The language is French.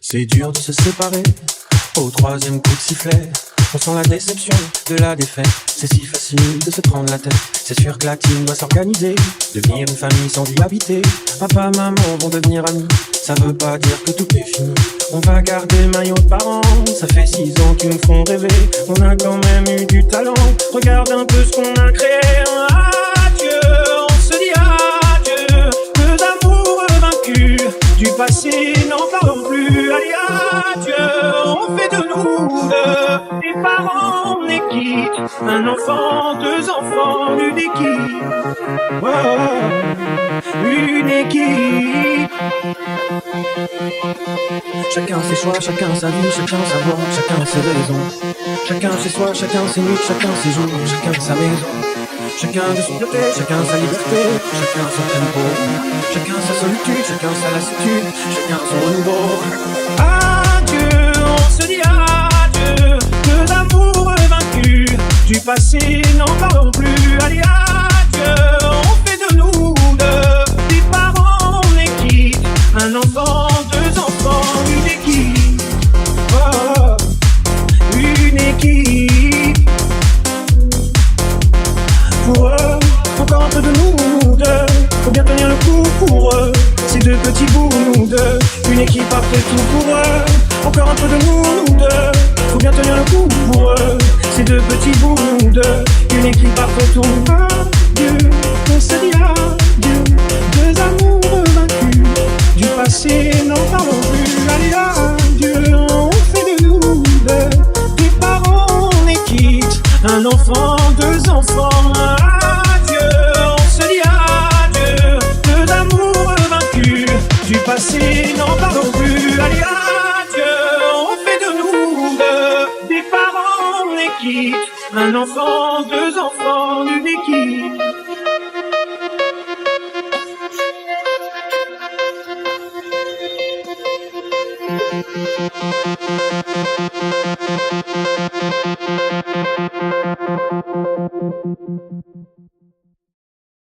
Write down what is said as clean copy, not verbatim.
C'est dur de se séparer au troisième coup de sifflet. On sent la déception de la défaite. C'est si facile de se prendre la tête. C'est sûr que la team doit s'organiser, devenir une famille sans y habiter. Papa, maman vont devenir amis. Ça veut pas dire que tout est fini. On va garder le maillot de parents. Ça fait 6 ans qu'ils nous font rêver. On a quand même eu du talent. Regarde un peu ce qu'on a créé. Adieu, on se dit adieu. Peu d'amour vaincu. Du passé, n'en parlons plus. Allez, adieu, on fait de nous des parents en équipe. Un enfant, 2 enfants, une équipe. Oh, une équipe. Chacun ses choix, chacun sa vie, chacun sa voix, chacun ses raisons. Chacun chez soi, chacun ses nuits, chacun ses jours, chacun sa maison. Chacun de son côté, chacun sa liberté, chacun son tempo. Chacun sa solitude, chacun sa lassitude, chacun son renouveau. Adieu, on se dit adieu. Que d'amour vaincu, du passé n'en parlons plus. Allez, adieu, on fait de nous des parents en équipe. Un enfant, 2 enfants, une équipe. Oh, une équipe. Pour eux, encore un peu de nous deux. Faut bien tenir le coup pour eux. Ces 2 petits bouts, nous deux. Une équipe après tout pour eux. Encore un peu de nous deux. Faut bien tenir le coup pour eux. Ces 2 petits bouts, nous deux. Une équipe après tout. Adieu, on se dit adieu. 2 amours vaincus. Du passé, n'en parlons plus. Allez, adieu, on fait de nous deux des parents en équipe. Un enfant, 2 enfants. Adieu, on se dit adieu. 2 d'amour vaincu. Du passé, n'en parlons plus. Allez, adieu, on fait de nous des parents en équipe. Un enfant, 2 enfants, une équipe.